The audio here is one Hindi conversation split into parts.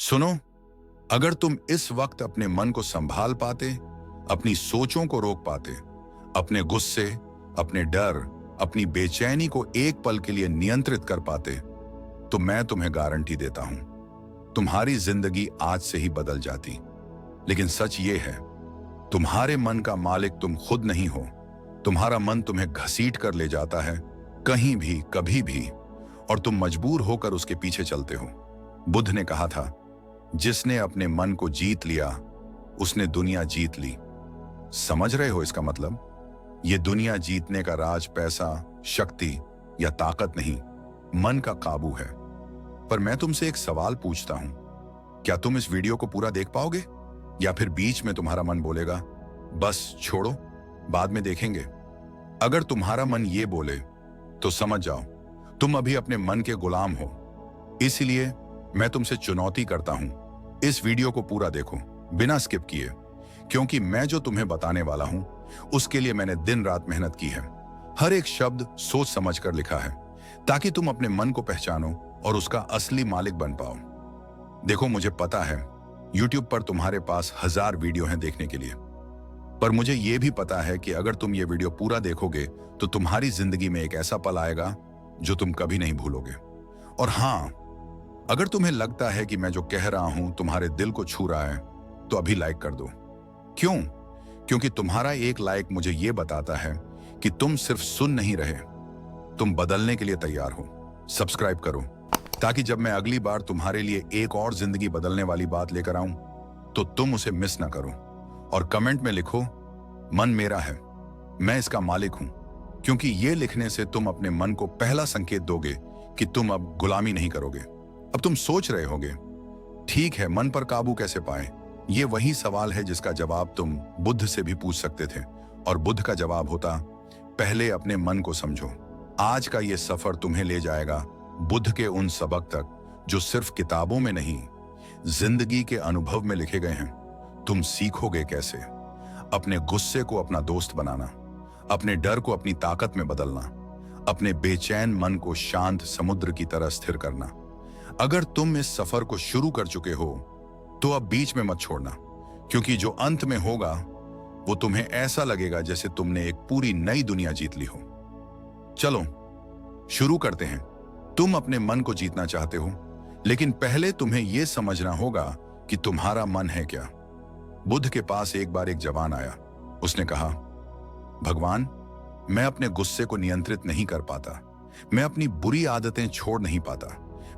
सुनो, अगर तुम इस वक्त अपने मन को संभाल पाते, अपनी सोचों को रोक पाते, अपने गुस्से, अपने डर, अपनी बेचैनी को एक पल के लिए नियंत्रित कर पाते, तो मैं तुम्हें गारंटी देता हूं, तुम्हारी जिंदगी आज से ही बदल जाती। लेकिन सच ये है, तुम्हारे मन का मालिक तुम खुद नहीं हो। तुम्हारा मन तुम्हें घसीट कर ले जाता है, कहीं भी, कभी भी, और तुम मजबूर होकर उसके पीछे चलते हो। बुद्ध ने कहा था, जिसने अपने मन को जीत लिया, उसने दुनिया जीत ली। समझ रहे हो इसका मतलब? ये दुनिया जीतने का राज पैसा, शक्ति या ताकत नहीं, मन का काबू है। पर मैं तुमसे एक सवाल पूछता हूं, क्या तुम इस वीडियो को पूरा देख पाओगे? या फिर बीच में तुम्हारा मन बोलेगा, बस छोड़ो, बाद में देखेंगे? अगर तुम्हारा मन ये बोले, तो समझ जाओ, तुम अभी अपने मन के गुलाम हो। इसलिए मैं तुमसे चुनौती करता हूं, इस वीडियो को पूरा देखो, बिना स्किप किए, क्योंकि मैं जो तुम्हें बताने वाला हूं, उसके लिए मैंने दिन रात मेहनत की है। हर एक शब्द सोच समझ कर लिखा है, ताकि तुम अपने मन को पहचानो और उसका असली मालिक बन पाओ। देखो, मुझे पता है YouTube पर तुम्हारे पास 1000 वीडियो हैं देखने के लिए, पर मुझे यह भी पता है कि अगर तुम ये वीडियो पूरा देखोगे, तो तुम्हारी जिंदगी में एक ऐसा पल आएगा जो तुम कभी नहीं भूलोगे। और हां, अगर तुम्हें लगता है कि मैं जो कह रहा हूं तुम्हारे दिल को छू रहा है, तो अभी लाइक कर दो। क्यों? क्योंकि तुम्हारा एक लाइक मुझे यह बताता है कि तुम सिर्फ सुन नहीं रहे, तुम बदलने के लिए तैयार हो। सब्सक्राइब करो, ताकि जब मैं अगली बार तुम्हारे लिए एक और जिंदगी बदलने वाली बात लेकर आऊं, तो तुम उसे मिस ना करो। और कमेंट में लिखो, मन मेरा है, मैं इसका मालिक हूं। क्योंकि ये लिखने से तुम अपने मन को पहला संकेत दोगे कि तुम अब गुलामी नहीं करोगे। अब तुम सोच रहे होगे, ठीक है, मन पर काबू कैसे पाए? ये वही सवाल है जिसका जवाब तुम बुद्ध से भी पूछ सकते थे, और बुद्ध का जवाब होता, पहले अपने मन को समझो। आज का ये सफर तुम्हें ले जाएगा बुद्ध के उन सबक तक जो सिर्फ किताबों में नहीं, जिंदगी के अनुभव में लिखे गए हैं। तुम सीखोगे कैसे अपने गुस्से को अपना दोस्त बनाना, अपने डर को अपनी ताकत में बदलना, अपने बेचैन मन को शांत समुद्र की तरह स्थिर करना। अगर तुम इस सफर को शुरू कर चुके हो, तो अब बीच में मत छोड़ना, क्योंकि जो अंत में होगा वो तुम्हें ऐसा लगेगा जैसे तुमने एक पूरी नई दुनिया जीत ली हो। चलो शुरू करते हैं। तुम अपने मन को जीतना चाहते हो, लेकिन पहले तुम्हें यह समझना होगा कि तुम्हारा मन है क्या। बुद्ध के पास एक बार एक जवान आया। उसने कहा, भगवान, मैं अपने गुस्से को नियंत्रित नहीं कर पाता, मैं अपनी बुरी आदतें छोड़ नहीं पाता,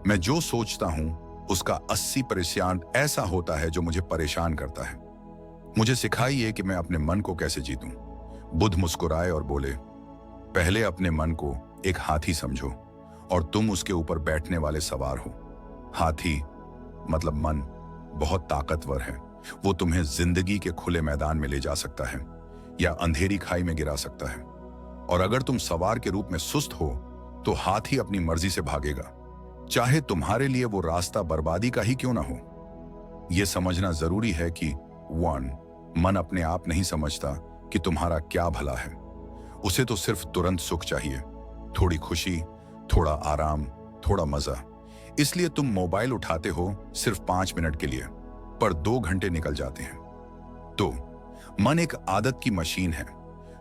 मैं जो सोचता हूं उसका 80% ऐसा होता है जो मुझे परेशान करता है। मुझे सिखाइए कि मैं अपने मन को कैसे जीतूं। बुद्ध मुस्कुराए और बोले, पहले अपने मन को एक हाथी समझो और तुम उसके ऊपर बैठने वाले सवार हो। हाथी मतलब मन बहुत ताकतवर है, वो तुम्हें जिंदगी के खुले मैदान में ले जा सकता है या अंधेरी खाई में गिरा सकता है। और अगर तुम सवार के रूप में सुस्त हो, तो हाथी अपनी मर्जी से भागेगा, चाहे तुम्हारे लिए वो रास्ता बर्बादी का ही क्यों ना हो। यह समझना जरूरी है कि 1, मन अपने आप नहीं समझता कि तुम्हारा क्या भला है। उसे तो सिर्फ तुरंत सुख चाहिए, थोड़ी खुशी, थोड़ा आराम, थोड़ा मजा। इसलिए तुम मोबाइल उठाते हो सिर्फ 5 मिनट के लिए, पर 2 घंटे निकल जाते हैं। तो मन एक आदत की मशीन है।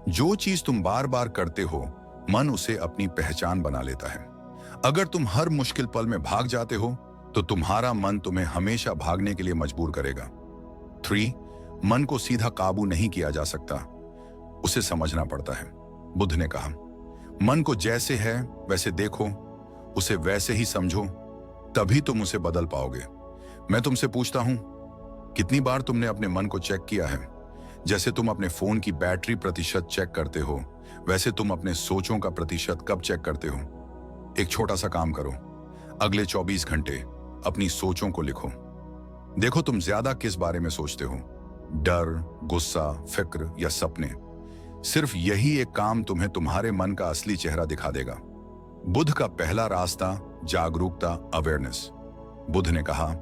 जो चीज तुम बार बार करते हो, मन उसे अपनी पहचान बना लेता है। अगर तुम हर मुश्किल पल में भाग जाते हो, तो तुम्हारा मन तुम्हें हमेशा भागने के लिए मजबूर करेगा। 3, मन को सीधा काबू नहीं किया जा सकता, उसे समझना पड़ता है। बुद्ध ने कहा, मन को जैसे है वैसे देखो, उसे वैसे ही समझो, तभी तुम उसे बदल पाओगे। मैं तुमसे पूछता हूं, कितनी बार तुमने अपने मन को चेक किया है? जैसे तुम अपने फोन की बैटरी प्रतिशत चेक करते हो, वैसे तुम अपने सोचों का प्रतिशत कब चेक करते हो? एक छोटा सा काम करो, अगले 24 घंटे अपनी सोचों को लिखो। देखो तुम ज्यादा किस बारे में सोचते हो, डर, गुस्सा, फिक्र या सपने। सिर्फ यही एक काम तुम्हें तुम्हारे मन का असली चेहरा दिखा देगा। बुद्ध का पहला रास्ता जागरूकता, अवेयरनेस। बुद्ध ने कहा,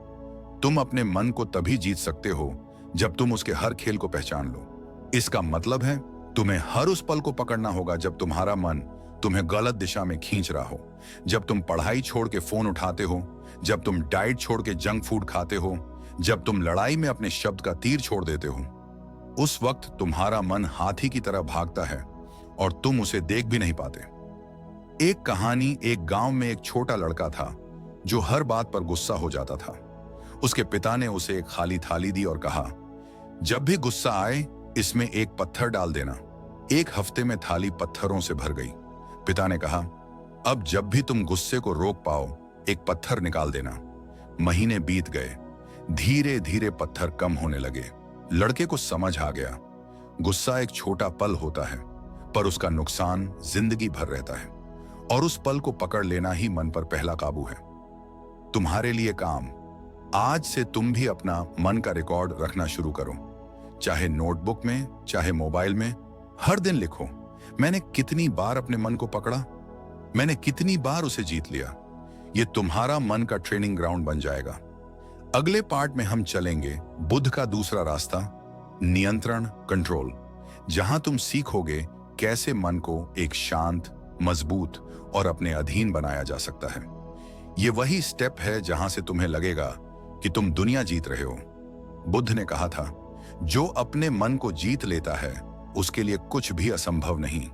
तुम अपने मन को तभी जीत सकते हो जब तुम उसके हर खेल को पहचान लो। इसका मतलब है तुम्हें हर उस पल को पकड़ना होगा जब तुम्हारा मन तुम्हें गलत दिशा में खींच रहा हो, जब तुम पढ़ाई छोड़ के फोन उठाते हो, जब तुम डाइट छोड़ के जंक फूड खाते हो, जब तुम लड़ाई में अपने शब्द का तीर छोड़ देते हो, उस वक्त तुम्हारा मन हाथी की तरह भागता है और तुम उसे देख भी नहीं पाते। एक कहानी, एक गांव में एक छोटा लड़का था जो हर बात पर गुस्सा हो जाता था। उसके पिता ने उसे एक खाली थाली दी और कहा, जब भी गुस्सा आए इसमें एक पत्थर डाल देना। एक हफ्ते में थाली पत्थरों से भर गई। पिता ने कहा, अब जब भी तुम गुस्से को रोक पाओ एक पत्थर निकाल देना। महीने बीत गए, धीरे धीरे पत्थर कम होने लगे। लड़के को समझ आ गया, गुस्सा एक छोटा पल होता है पर उसका नुकसान जिंदगी भर रहता है, और उस पल को पकड़ लेना ही मन पर पहला काबू है। तुम्हारे लिए काम, आज से तुम भी अपना मन का रिकॉर्ड रखना शुरू करो, चाहे नोटबुक में, चाहे मोबाइल में। हर दिन लिखो, मैंने कितनी बार अपने मन को पकड़ा, मैंने कितनी बार उसे जीत लिया। ये तुम्हारा मन का ट्रेनिंग ग्राउंड बन जाएगा। अगले पार्ट में हम चलेंगे बुद्ध का दूसरा रास्ता, नियंत्रण, कंट्रोल, जहां तुम सीखोगे कैसे मन को एक शांत, मजबूत और अपने अधीन बनाया जा सकता है। ये वही स्टेप है जहां से तुम्हें लगेगा कि तुम दुनिया जीत रहे हो। बुद्ध ने कहा था, जो अपने मन को जीत लेता है उसके लिए कुछ भी असंभव नहीं।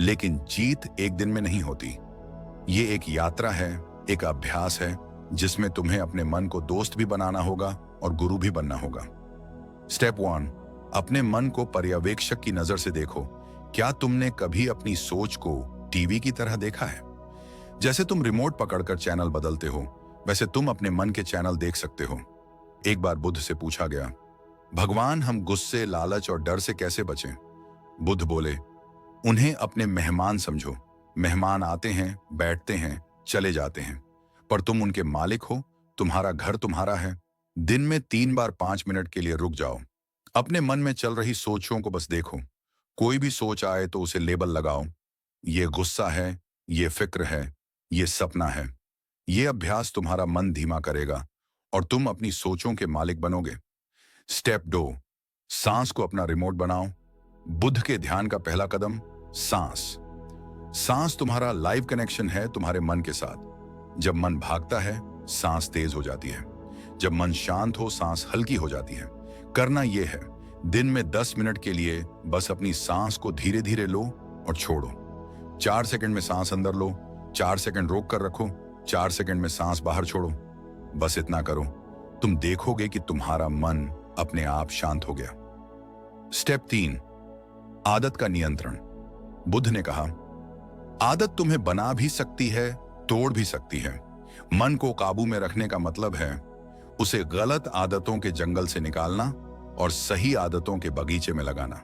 लेकिन जीत एक दिन में नहीं होती। ये एक यात्रा है, एक अभ्यास है जिसमें तुम्हें अपने मन को दोस्त भी बनाना होगा और गुरु भी बनना होगा। स्टेप 1, अपने मन को पर्यवेक्षक की नजर से देखो। क्या तुमने कभी अपनी सोच को टीवी की तरह देखा है? जैसे तुम रिमोट पकड़कर चैनल बदलते हो, वैसे तुम अपने मन के चैनल देख सकते हो। एक बार बुद्ध से पूछा गया, भगवान, हम गुस्से, लालच और डर से कैसे बचें? बुद्ध बोले, उन्हें अपने मेहमान समझो। मेहमान आते हैं, बैठते हैं, चले जाते हैं, पर तुम उनके मालिक हो। तुम्हारा घर तुम्हारा है। दिन में 3 बार 5 मिनट के लिए रुक जाओ। अपने मन में चल रही सोचों को बस देखो। कोई भी सोच आए तो उसे लेबल लगाओ, ये गुस्सा है, ये फिक्र है, ये सपना है। ये अभ्यास तुम्हारा मन धीमा करेगा और तुम अपनी सोचों के मालिक बनोगे। स्टेप 2, सांस को अपना रिमोट बनाओ। बुद्ध के ध्यान का पहला कदम, सांस। सांस तुम्हारा लाइव कनेक्शन है तुम्हारे मन के साथ। जब मन भागता है, सांस तेज हो जाती है। जब मन शांत हो, सांस हल्की हो जाती है। करना यह है, दिन में 10 मिनट के लिए बस अपनी सांस को धीरे धीरे लो और छोड़ो। 4 सेकंड में सांस अंदर लो, 4 सेकंड रोक कर रखो, 4 सेकंड में सांस बाहर छोड़ो। बस इतना करो, तुम देखोगे कि तुम्हारा मन अपने आप शांत हो गया। स्टेप 3, आदत का नियंत्रण। बुद्ध ने कहा, आदत तुम्हें बना भी सकती है, तोड़ भी सकती है। मन को काबू में रखने का मतलब है उसे गलत आदतों के जंगल से निकालना और सही आदतों के बगीचे में लगाना।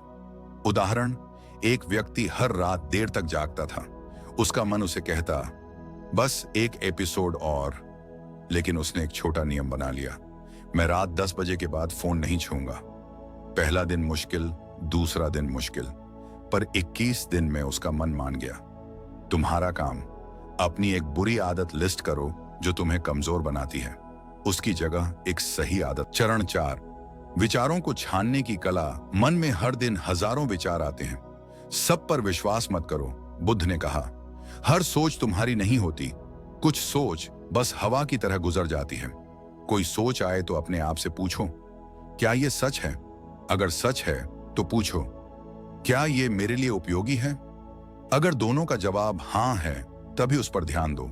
उदाहरण, एक व्यक्ति हर रात देर तक जागता था। उसका मन उसे कहता, बस एक एपिसोड और। लेकिन उसने एक छोटा नियम बना लिया, मैं रात 10 बजे के बाद फोन नहीं छूंगा। पहला दिन मुश्किल, दूसरा दिन मुश्किल, पर 21 दिन में उसका मन मान गया। तुम्हारा काम, अपनी एक बुरी आदत लिस्ट करो जो तुम्हें कमजोर बनाती है, उसकी जगह एक सही आदत। चरण 4, विचारों को छानने की कला। मन में हर दिन हजारों विचार आते हैं, सब पर विश्वास मत करो। बुद्ध ने कहा, हर सोच तुम्हारी नहीं होती। कुछ सोच बस हवा की तरह गुजर जाती है। कोई सोच आए तो अपने आप से पूछो, क्या यह सच है? अगर सच है तो पूछो, क्या यह मेरे लिए उपयोगी है? अगर दोनों का जवाब हां है, तभी उस पर ध्यान दो।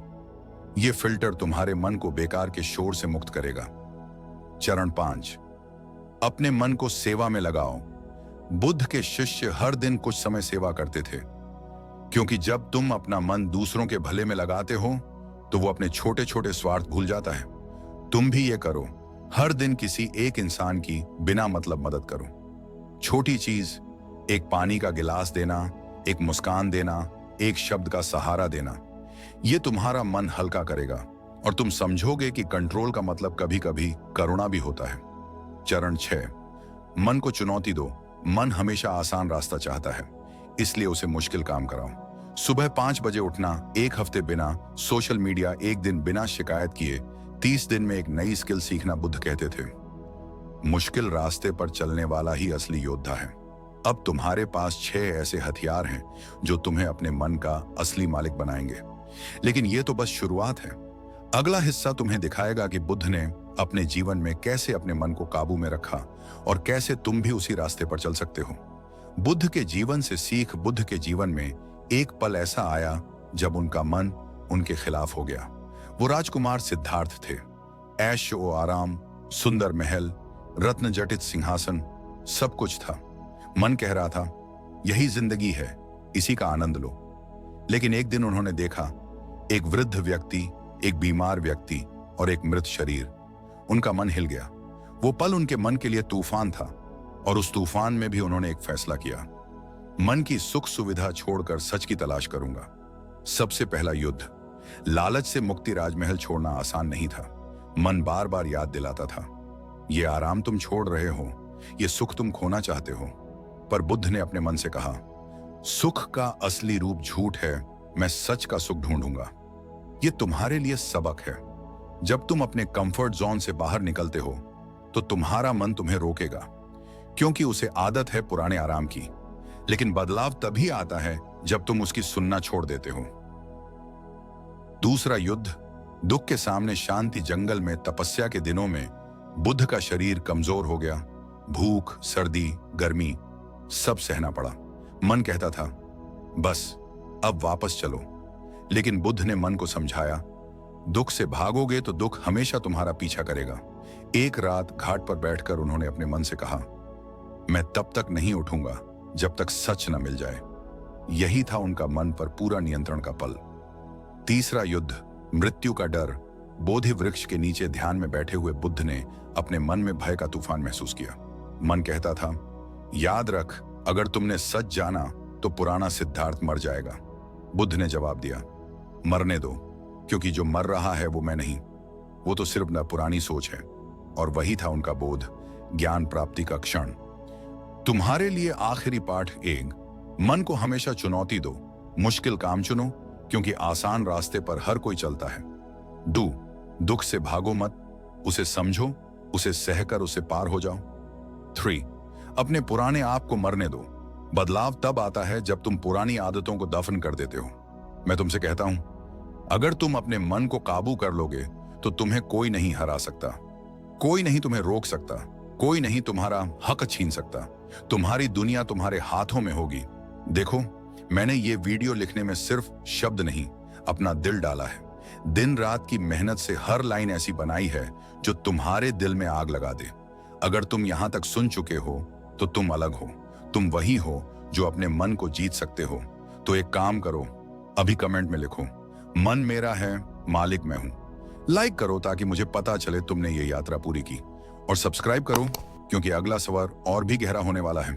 यह फिल्टर तुम्हारे मन को बेकार के शोर से मुक्त करेगा। चरण 5, अपने मन को सेवा में लगाओ। बुद्ध के शिष्य हर दिन कुछ समय सेवा करते थे, क्योंकि जब तुम अपना मन दूसरों के भले में लगाते हो तो वो अपने छोटे छोटे स्वार्थ भूल जाता है। तुम भी ये करो, हर दिन किसी एक इंसान की बिना मतलब मदद करो। छोटी चीज, एक पानी का गिलास देना, एक मुस्कान देना, एक शब्द का सहारा देना, ये तुम्हारा मन हल्का करेगा और तुम समझोगे कि कंट्रोल का मतलब कभी कभी करुणा भी होता है। चरण 6, मन को चुनौती दो। मन हमेशा आसान रास्ता चाहता है, इसलिए उसे मुश्किल काम कराओ। सुबह 5 बजे उठना, एक हफ्ते बिना सोशल मीडिया, एक दिन बिना शिकायत किए, 30 दिन में एक नई स्किल सीखना बुद्ध कहते थे। मुश्किल रास्ते पर चलने वाला ही असली योद्धा है। अब तुम्हारे पास 6 ऐसे हथियार हैं जो तुम्हें अपने मन का असली मालिक बनाएंगे। लेकिन ये तो बस शुरुआत है। अगला हिस्सा तुम्हें दिखाएगा कि बुद्ध ने अपने जीवन में कैसे अपने मन को काबू में रखा और कैसे तुम भी उसी रास्ते पर चल सकते हो। बुद्ध के जीवन से सीख। बुद्ध के जीवन में एक पल ऐसा आया जब उनका मन उनके खिलाफ हो गया। वो राजकुमार सिद्धार्थ थे। ऐश ओ आराम, सुंदर महल, रत्न जटित सिंहासन, सब कुछ था। मन कह रहा था यही जिंदगी है, इसी का आनंद लो। लेकिन एक दिन उन्होंने देखा एक वृद्ध व्यक्ति, एक बीमार व्यक्ति और एक मृत शरीर। उनका मन हिल गया। वो पल उनके मन के लिए तूफान था और उस तूफान में भी उन्होंने एक फैसला किया। मन की सुख सुविधा छोड़कर सच की तलाश करूंगा। सबसे पहला युद्ध। लालच से मुक्ति राजमहल छोड़ना आसान नहीं था। मन बार बार याद दिलाता था, ये आराम तुम छोड़ रहे हो, ये सुख तुम खोना चाहते हो। पर बुद्ध ने अपने मन से कहा, सुख का असली रूप झूठ है, मैं सच का सुख ढूंढूंगा। ये तुम्हारे लिए सबक है। जब तुम अपने कंफर्ट जोन से बाहर निकलते हो तो तुम्हारा मन तुम्हें रोकेगा, क्योंकि उसे आदत है पुराने आराम की। लेकिन बदलाव तभी आता है जब तुम उसकी सुनना छोड़ देते हो। दूसरा युद्ध। दुख के सामने शांति। जंगल में तपस्या के दिनों में बुद्ध का शरीर कमजोर हो गया। भूख, सर्दी, गर्मी सब सहना पड़ा। मन कहता था बस अब वापस चलो। लेकिन बुद्ध ने मन को समझाया, दुख से भागोगे तो दुख हमेशा तुम्हारा पीछा करेगा। एक रात घाट पर बैठकर उन्होंने अपने मन से कहा, मैं तब तक नहीं उठूंगा जब तक सच न मिल जाए। यही था उनका मन पर पूरा नियंत्रण का पल। तीसरा युद्ध। मृत्यु का डर। बोधि वृक्ष के नीचे ध्यान में बैठे हुए बुद्ध ने अपने मन में भय का तूफान महसूस किया। मन कहता था, याद रख, अगर तुमने सच जाना तो पुराना सिद्धार्थ मर जाएगा। बुद्ध ने जवाब दिया, मरने दो, क्योंकि जो मर रहा है वो मैं नहीं, वो तो सिर्फ न पुरानी सोच है। और वही था उनका बोध, ज्ञान प्राप्ति का क्षण। तुम्हारे लिए आखिरी पाठ एक, मन को हमेशा चुनौती दो। मुश्किल काम चुनो, क्योंकि आसान रास्ते पर हर कोई चलता है। दुख से भागो मत, उसे समझो, उसे सहकर उसे पार हो जाओ। 3, अपने पुराने आप को मरने दो। बदलाव तब आता है जब तुम पुरानी आदतों को दफन कर देते हो। मैं तुमसे कहता हूं, अगर तुम अपने मन को काबू कर लोगे तो तुम्हें कोई नहीं हरा सकता, कोई नहीं तुम्हें रोक सकता, कोई नहीं तुम्हारा हक छीन सकता। तुम्हारी दुनिया तुम्हारे हाथों में होगी। देखो, मैंने ये वीडियो लिखने में सिर्फ शब्द नहीं, अपना दिल डाला है। दिन रात की मेहनत से हर लाइन ऐसी बनाई है जो तुम्हारे दिल में आग लगा दे। अगर तुम यहां तक सुन चुके हो तो तुम अलग हो। तुम वही हो जो अपने मन को जीत सकते हो। तो एक काम करो, अभी कमेंट में लिखो, मन मेरा है, मालिक मैं हूं। लाइक करो ताकि मुझे पता चले तुमने ये यात्रा पूरी की, और सब्सक्राइब करो क्योंकि अगला सवार और भी गहरा होने वाला है।